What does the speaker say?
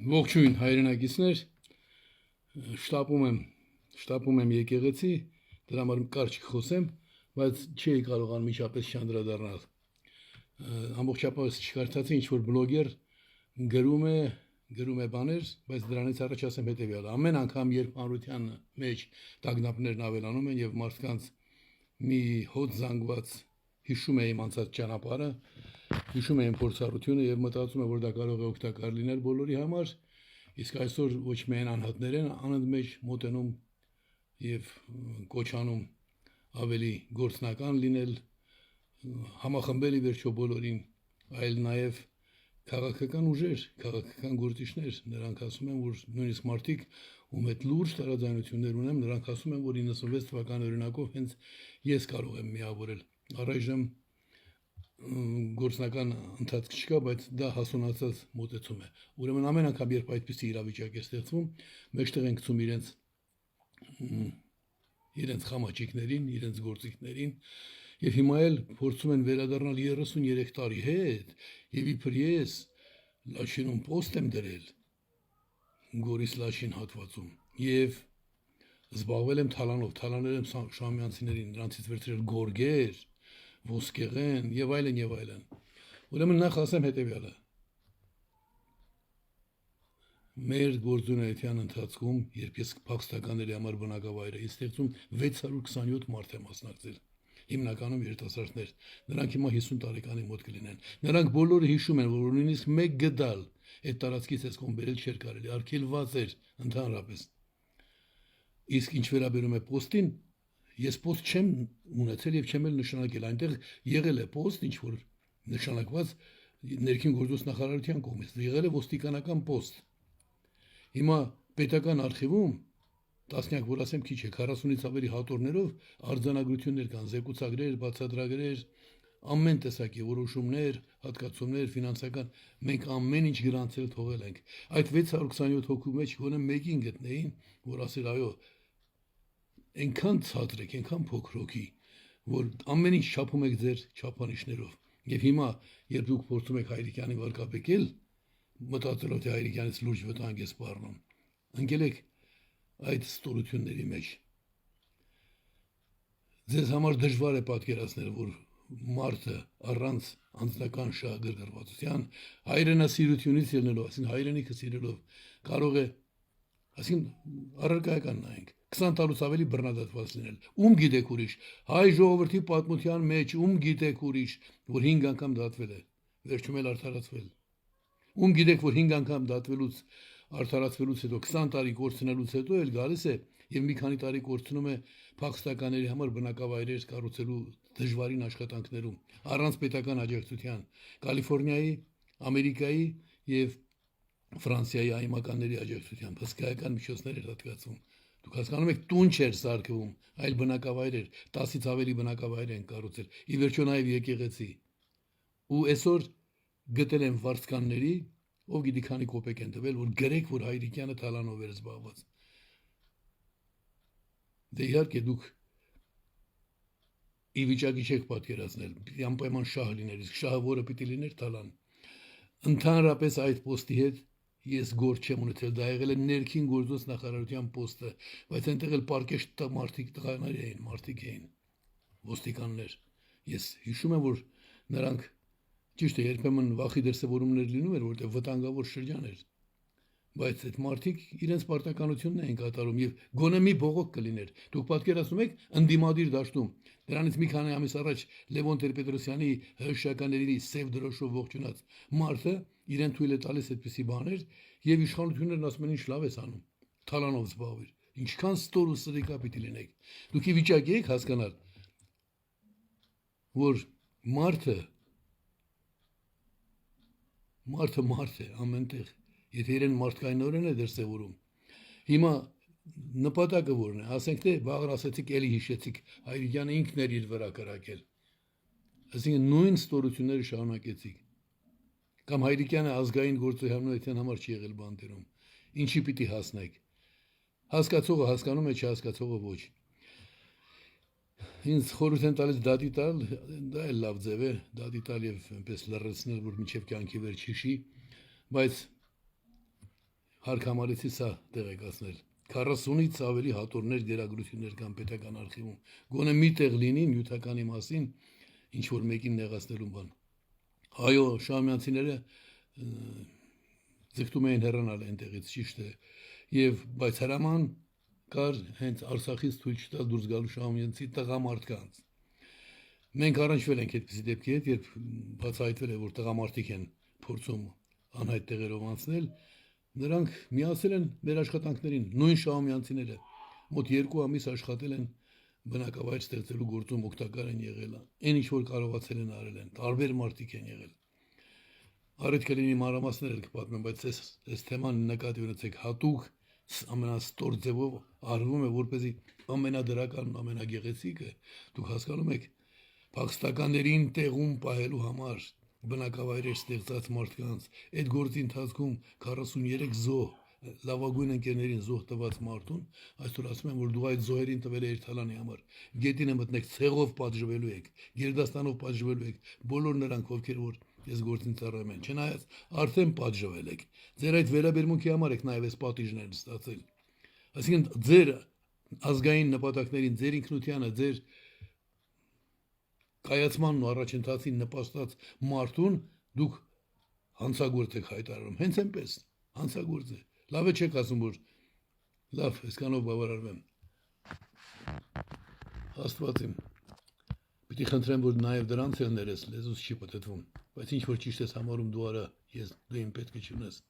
Ողջույն հայրենակիցներ, շտապում եմ եկեղեցի, դրա համար կարճ կխոսեմ, բայց չի կարողանում միջապես չանդրադառնալ։ Ամբողջապես չկարդացի ինչ որ բլոգեր գրում է բաներ, բայց դրանից առաջ ասեմ հետևյալը. ամեն անգամ երբ հանրության մեջ տագնապներն ավելանում են եւ մարդկանց մի հոտ զանգված հիշում եմ անցած ճանապարհը, հիշում եմ փորձառությունը եւ մտածում եմ, որ դա կարող է օգտակար լինել բոլորի համար, իսկ այսօր ոչ միայն անհատներ են անընդմեջ մոտենում եւ կոչանում ավելի գործնական լինել, համախմբելի վերջո բոլորին, այլ նաեւ քաղաքական ուժեր, քաղաքական գործիչներ, նրանք ասում են, որ նույնիսկ մարդիկ ում հետ լուրջ տարաձայնություններ ունեմ, նրանք ասում են, որ 96 թվականի օրինակով հենց ես կարող եմ միավորել։ Առայժմ գործնական ընթացք չկա, բայց դա հասունացած մոտեցում է։ Ուրեմն ամեն անգամ երբ այդպիսի իրավիճակ է ստեղծվում, մեջտեղ են գցում իրենց խամաճիկներին, իրենց գործիքներին, եւ հիմա էլ փորձում են վերադառնալ 33 տարի հետ, եւ իբր ես Լաչինում post եմ դրել Գորիս Լաչին հատվածում եւ զբաղվել եմ թալանով, թալանել եմ շամյանցիներին, նրանցից վերցրել գորգեր, ոսկեղեն եւ այլն եւ այլն։ Ուրեմն նախ ասեմ հետեւյալը. մեր գործունեության ընթացքում, երբ ես փախստականների համար բնակավայր էի ստեղծում, 627 մարդ է մասնակցել, հիմնականում երիտասարդներ, նրանք հիմա 50 տարեկանի մոտ կլինեն։ Նրանք բոլորը հիշում են, որ նույնիսկ մեկ գդալ այդ տարածքից էս կողմ բերել չէր կարելի, արգելված էր ընդհանրապես։ Իսկ ինչ վերաբերում է post-ին, ես post չեմ ունեցել եւ չեմ էլ նշանակել, այնտեղ եղել է post, ինչ որ նշանակված ներքին գործոս նախարարության կողմից, եղել է ոստիկանական post։ Հիմա պետական արխիվում տասնյակ, որ ասեմ քիչ է, 40-ից ավելի հատորներով արձանագրություններ կան, զեկուցագրեր, բացատրագրեր, ամեն տեսակի որոշումներ, հատկացումներ, ֆինանսական, մենք ամեն ինչ գրանցել թողել ենք։ Այդ 627 հոգու մեջ գոնե մեկին գտնեին, որ ասել այո, այնքան ցածր եք, այնքան փոքր հոգի, որ ամեն ինչ չափում եք ձեր չափանիշներով։ Եվ հիմա, երբ դուք փորձում եք Հայրիկյանին վարկաբեկել, մտածելով թե Հայրիկյանից լուրջ վտանգ է սպառնում, ընկել եք այդ ստորությունների մեջ։ Ձեզ համար դժվար է պատկերացնել, որ մարդը առանց անձնական շահագրգռվածության, հայրենասիրությունից ելնելով, այսինքն հայրենիքը սիրելով, կարող է, այսինքն առարկայական նայենք, 20 տարուց ավելի բռնադատված լինել։ Ում գիտեք ուրիշ, հայ ժողովրդի պատմության մեջ ում գիտեք ուրիշ, որ 5 անգամ դատվել է, վերջում էլ արդարացվել։ Ում գիտեք, որ 5 անգամ դատվելուց, արդարացվելուց հետո 20 տարի կորցնելուց հետո էլ գալիս է եւ մի քանի տարի կորցնում է փախստականների համար բնակավայրեր կառուցելու դժվարին աշխատանքներում, առանց պետական աջակցության, Կալիֆոռնիայի, Ամերիկայի եւ Ֆրանսիայի այմականների աջակցությամբ հսկայական միջոցներ էր հատկացվում։ Դուք հասկանում եք, տուն չէր սարքվում, այլ բնակավայրեր, 10-ից ավելի բնակավայր են կառուցել, ի վերջո նաեւ եկեղեցի։ Ու այսօր գտել են վարձկանների, ով գիտի քանի կոպեկ են տվել, որ գրեք, որ Հայրիկյանը թալանով էր զբաղված։ Դե իհարկե դուք ի վիճակի չեք պատկերացնել, անպայման շահ լիներ, իսկ շահը որը պիտի լիներ թալան։ Ընդհանրապես այդ post-ի հետ ես գործ չեմ ունեցել, դա եղել է ներքին գործոս նախարարության post-ը, բայց այնտեղ էլ պարկեշտ մարդիկ տղաներ էին, մարդիկ էին, ոստիկաններ։ Ես հիշում եմ, որ նրանք ճիշտ է, երբեմն վախի դրսևորումներ լինում էր, որտեղ վտանգավոր շրջան էր, բայց այդ մարդիկ իրենց պարտականությունն էին կատարում եւ գոնե մի բողոք կլիներ։ Դուք պատկերացնում եք ընդդիմադիր դաշտում, դրանից մի քանի ամիս առաջ Լևոն Տեր-Պետրոսյանի հրշականների սև դրոշով ողջունած մարդը իրեն թույլ է տալիս այդպիսի բաներ եւ իշխանություններն ասում են ինչ լավ ես անում, թալանով զբաղվիր, ինչքան ստոր ու սրիկա պիտի լինեք։ Դուք ի վիճակի եք հասկանալ, որ մարդը մարդ է ամենտեղ, եթե իրեն մարդկայնորեն է դրսևորում։ Հիմա նպատակը որն է, ասենք թե վաղը ասեցիք, էլի հիշեցիք, Հայրիկյանը ինքն էր իր վրա կրակել։ Այսինքն նույն ստորությունները շարունակեցիք։ Կամ Հայրիկյանը ազգային գործունեության համար չի եղել բանտերում։ Ինչի պիտի հասնեք։ Հասկացողը հասկանում է, չհասկացողը ոչ։ Ինձ խորհուրդ են տալիս դատի տալ, դա էլ լավ ձև է, դատի տալ եւ այնպես լռեցնել, որ մինչեւ կյանքի վերջ հիշի, բայց Հարկամարեցի սա տեղեկացնել 40-ից ավելի հատորներ գերագրություններ կան պետական արխիվում գոնե մի տեղ լինի նյութականի մասին ինչ որ մեկին նեղացնելու բան այո շամյանցիները ձգտում էին հեռանալ այնտեղից ճիշտ է եւ բայց հրաման կար հենց Արցախից թույլ չտալ դուրս գալու շամյանցի տղամարդկանց մենք առնչվել ենք այդպիսի դեպքի հետ երբ բացահայտվել է որ տղամարդիկ են փորձում անհայտ տեղերով անցնել նրանք միացել են մեր աշխատանքներին նույն շահումյանցիները մոտ 2 ամիս աշխատել են բնակավայր ստեղծելու գործում օգտակար են եղել այն ինչ որ կարողացել են արել են տարբեր մարդիկ են եղել առիթ կլինի մանրամասներ կպատմեմ բայց այս թեման նկատի ունեցեք հատուկ ամենաստոր ձևով արվում է որպեսզի ամենադրական ամենագեղեցիկը դուք հասկանում եք փախստականներին տեղում պահելու համար բնակավայրեր ստեղծած մարդկանց այդ գործի ընթացքում 43 զոհ լավագույն ընկերներին զոհ տված մարդուն այսօր ասում են որ դու այդ զոհերին տվել ես Երթալանի համար գետին է մտնեք ցեղով պատժվելու եք Գերդաստանով պատժվելու եք բոլոր նրանք ովքեր որ այս գործին ծառայում են չնայած արդեն պատժվել եք ձեր այդ վերաբերմունքի համար եք նաև այս պատիժներն ստացել այսինքն ձեր ազգային նպատակներին ձեր ինքնությանը ձեր կայացմանն ու առաջընթացին նպաստած մարդուն դուք հանցագործ եք հայտարարում հենց այնպես հանցագործ է լավ է չեք ասում որ լավ այսքանով բավարարվեմ Աստված իմ պիտի խնդրեմ որ նաև դրանց էլ ներես լեզուս չի պատտվում բայց ինչ որ ճիշտ ես համարում դու արա ես դու իմ պետք չունես